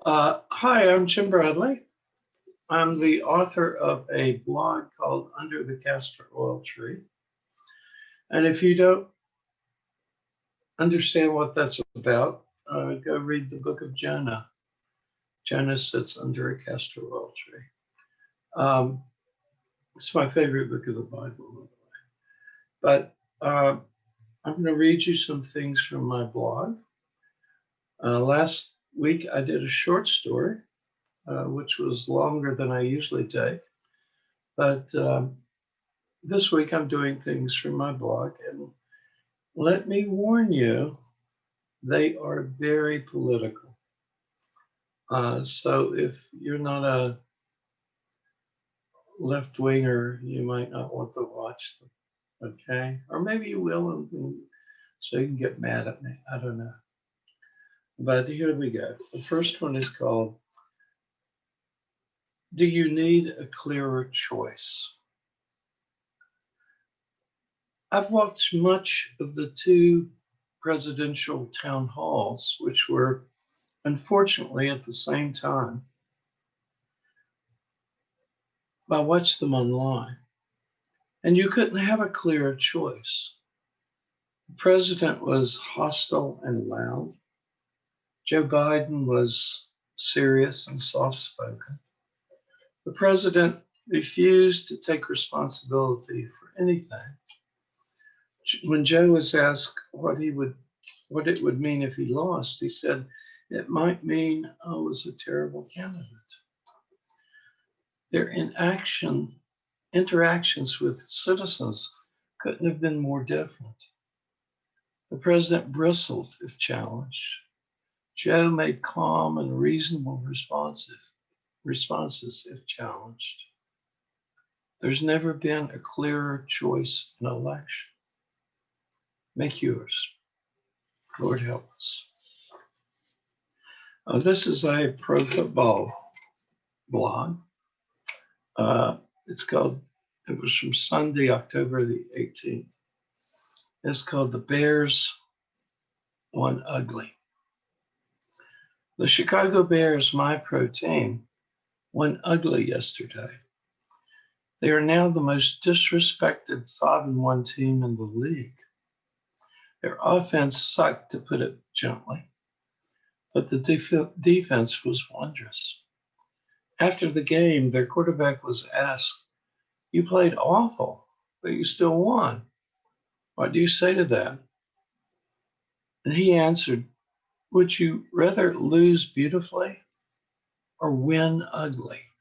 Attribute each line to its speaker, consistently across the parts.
Speaker 1: Hi, I'm Jim Bradley. I'm the author of a blog called Under the Castor Oil Tree. And if you don't understand what that's about, go read the book of Jonah. Jonah sits under a castor oil tree. Um, it's my favorite book of the Bible, but I'm going to read you some things from my blog. Last week, I did a short story, which was longer than I usually take. But this week I'm doing things from my blog, and let me warn you, they are very political. So if you're not a left winger, you might not want to watch them, okay? Or maybe you will, and so you can get mad at me. I don't know. But here we go. The first one is called, Do You Need a Clearer Choice? I've watched much of the two presidential town halls, which were unfortunately at the same time. I watched them online, and you couldn't have a clearer choice. The president was hostile and loud. Joe Biden was serious and soft spoken. The president refused to take responsibility for anything. When Joe was asked what it would mean if he lost, he said, "It might mean I was a terrible candidate." Their interactions with citizens couldn't have been more different. The president bristled if challenged. Joe made calm and reasonable responses if challenged. There's never been a clearer choice in election. Make yours. Lord help us. This is a pro football blog. It was from Sunday, October the 18th. It's called The Bears Won Ugly. The Chicago Bears, my pro team, won ugly yesterday. They are now the most disrespected 5-1 team in the league. Their offense sucked, to put it gently, but the defense was wondrous. After the game, their quarterback was asked, "You played awful, but you still won. What do you say to that?" And he answered, "Would you rather lose beautifully or win ugly?"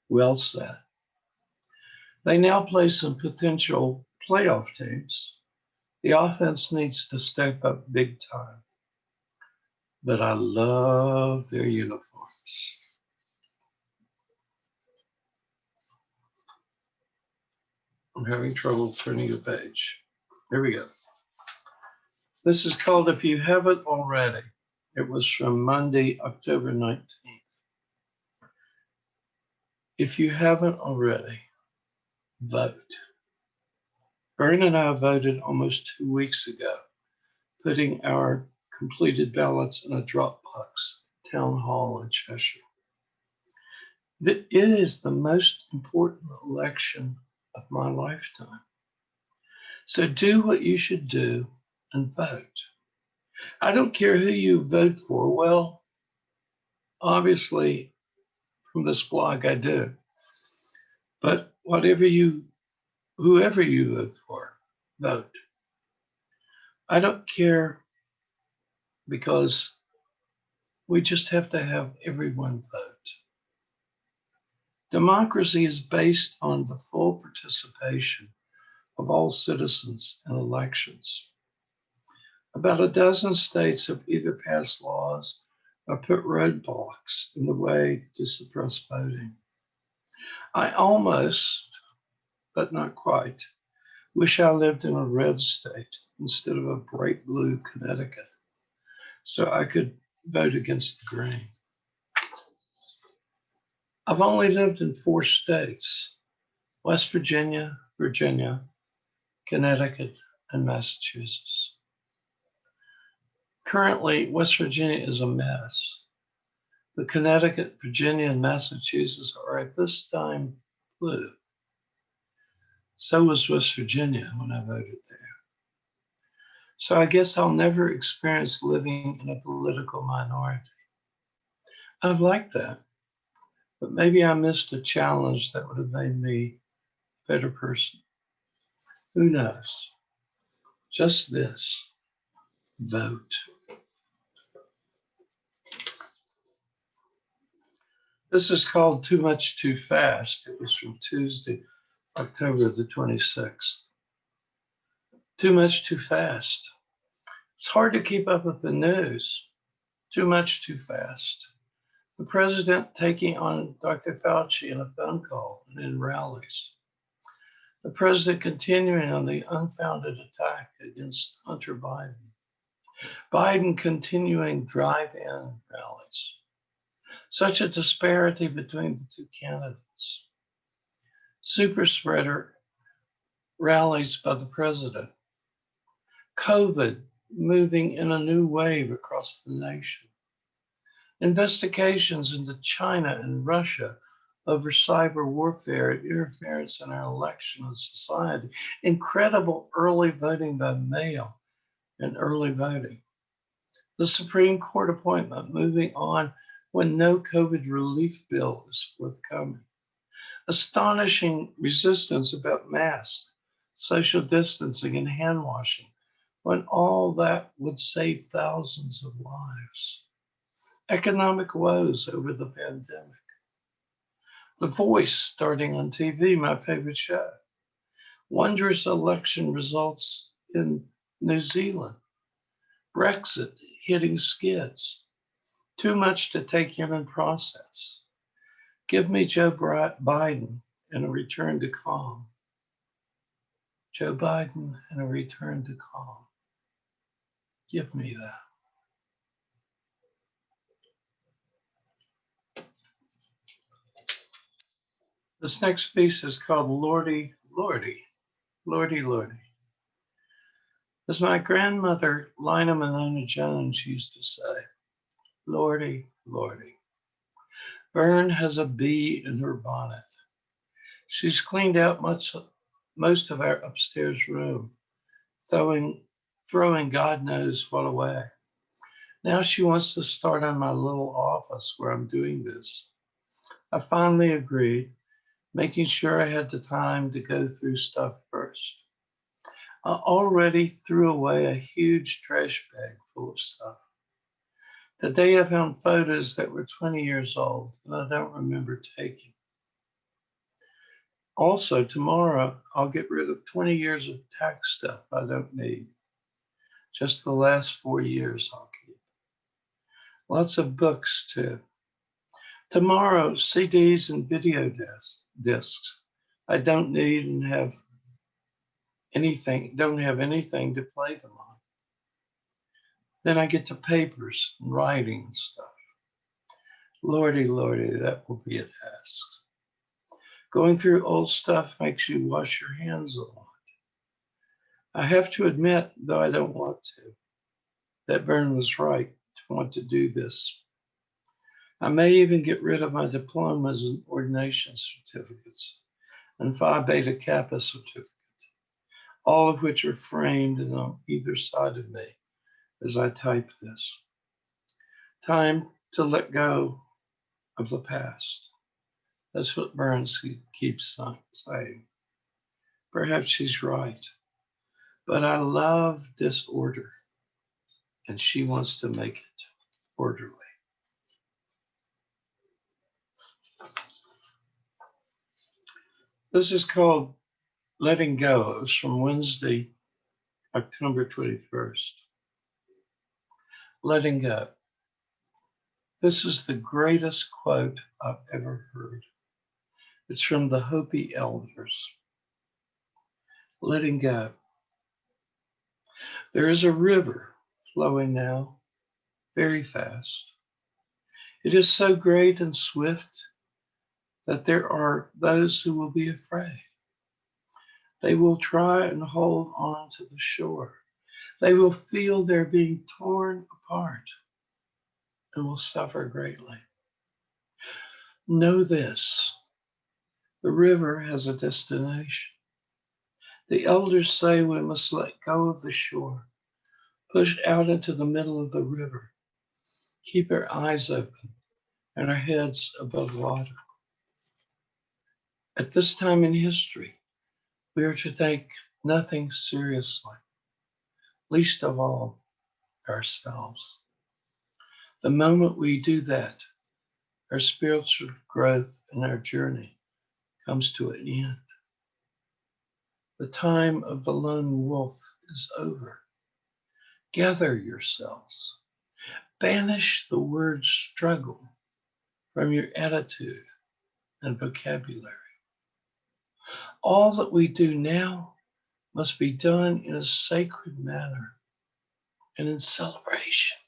Speaker 1: Well said. They now play some potential playoff teams. The offense needs to step up big time. But I love their uniforms. I'm having trouble turning the page. Here we go. This is called If You Haven't Already. It was from Monday, October 19th. If you haven't already, vote. Bern and I voted almost 2 weeks ago, putting our completed ballots in a drop box, town hall in Cheshire. It is the most important election of my lifetime. So do what you should do and vote. I don't care who you vote for. Well, obviously, from this blog, I do. But whoever you vote for, vote. I don't care, because we just have to have everyone vote. Democracy is based on the full participation of all citizens in elections. About a dozen states have either passed laws or put roadblocks in the way to suppress voting. I almost, but not quite, wish I lived in a red state instead of a bright blue Connecticut, so I could vote against the grain. I've only lived in 4 states: West Virginia, Connecticut, and Massachusetts. Currently, West Virginia is a mess. The Connecticut, Virginia, and Massachusetts are at this time blue. So was West Virginia when I voted there. So I guess I'll never experience living in a political minority. I've liked that, but maybe I missed a challenge that would have made me a better person. Who knows? Just this: vote. This is called Too Much Too Fast. It was from Tuesday, October the 26th. Too much too fast. It's hard to keep up with the news. Too much too fast. The president taking on Dr. Fauci in a phone call and in rallies. The president continuing on the unfounded attack against Hunter Biden. Biden continuing drive-in rallies. Such a disparity between the two candidates. Super spreader rallies by the president. COVID moving in a new wave across the nation. Investigations into China and Russia over cyber warfare and interference in our election and society. Incredible early voting by mail and early voting. The Supreme Court appointment moving on when no COVID relief bill is forthcoming. Astonishing resistance about masks, social distancing, and hand washing, when all that would save thousands of lives. Economic woes over the pandemic. The Voice starting on TV, my favorite show. Wondrous election results in New Zealand. Brexit hitting skids. Too much to take in and process. Give me Joe Biden and a return to calm. Joe Biden and a return to calm. Give me that. This next piece is called Lordy, Lordy, Lordy, Lordy. As my grandmother, Lina Monona Jones, used to say, Lordy, Lordy. Bern has a bee in her bonnet. She's cleaned out most of our upstairs room, throwing God knows what away. Now she wants to start on my little office where I'm doing this. I finally agreed, making sure I had the time to go through stuff first. I already threw away a huge trash bag full of stuff. Today I found photos that were 20 years old and I don't remember taking. Also, tomorrow I'll get rid of 20 years of tax stuff I don't need. Just the last 4 years I'll keep. Lots of books too. Tomorrow, CDs and video discs. I don't need and don't have anything to play them on. Then I get to papers and writing and stuff. Lordy, Lordy, that will be a task. Going through old stuff makes you wash your hands a lot. I have to admit, though I don't want to, that Bern was right to want to do this. I may even get rid of my diplomas and ordination certificates and Phi Beta Kappa certificate, all of which are framed and on either side of me as I type this. Time to let go of the past. That's what Burns keeps saying. Perhaps she's right, but I love disorder, and she wants to make it orderly. This is called Letting Go. It was from Wednesday, October 21st. Letting go. This is the greatest quote I've ever heard. It's from the Hopi elders. Letting go. There is a river flowing now, very fast. It is so great and swift that there are those who will be afraid. They will try and hold on to the shore. They will feel they're being torn apart and will suffer greatly. Know this, the river has a destination. The elders say we must let go of the shore, push out into the middle of the river, keep our eyes open and our heads above water. At this time in history, we are to take nothing seriously, least of all ourselves. The moment we do that, our spiritual growth and our journey comes to an end. The time of the lone wolf is over. Gather yourselves. Banish the word struggle from your attitude and vocabulary. All that we do now must be done in a sacred manner and in celebration.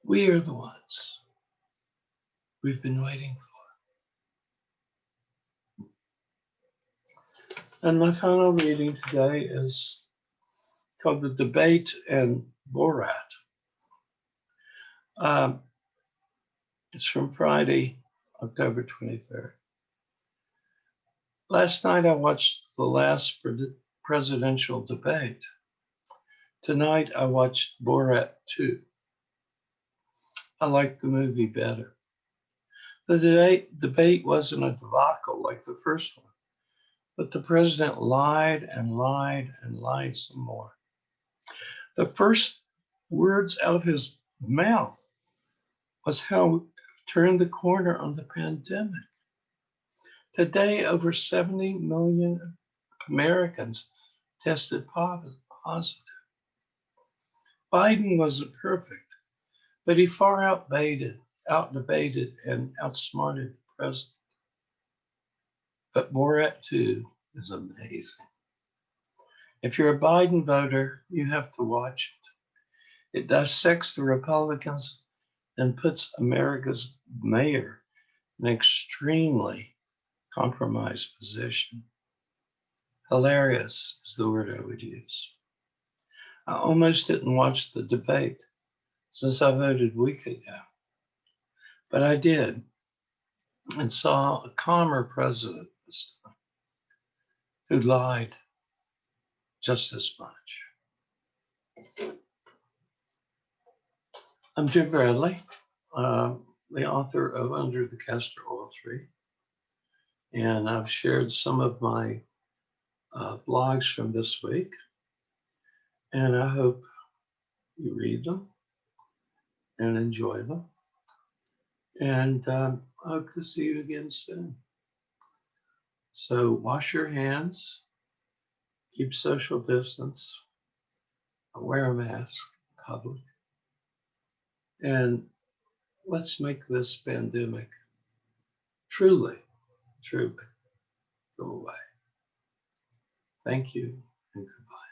Speaker 1: We are the ones we've been waiting for. And my final reading today is called The Debate and Borat. It's from Friday, October 23rd. Last night I watched the last presidential debate. Tonight I watched Borat 2. I liked the movie better. The debate wasn't a debacle like the first one, but the president lied and lied and lied some more. The first words out of his mouth was how we turned the corner on the pandemic. Today, over 70 million Americans tested positive. Biden wasn't perfect, but he far outdebated and outsmarted the president. But Borat 2 is amazing. If you're a Biden voter, you have to watch it. It dissects the Republicans and puts America's mayor in an extremely compromised position. Hilarious is the word I would use. I almost didn't watch the debate since I voted a week ago, but I did and saw a calmer president this time who lied just as much. I'm Jim Bradley, the author of Under the Castor Oil Tree, and I've shared some of my blogs from this week, and I hope you read them and enjoy them, and I hope to see you again soon. So wash your hands, keep social distance, wear a mask in public, and let's make this pandemic truly go away. Thank you and goodbye.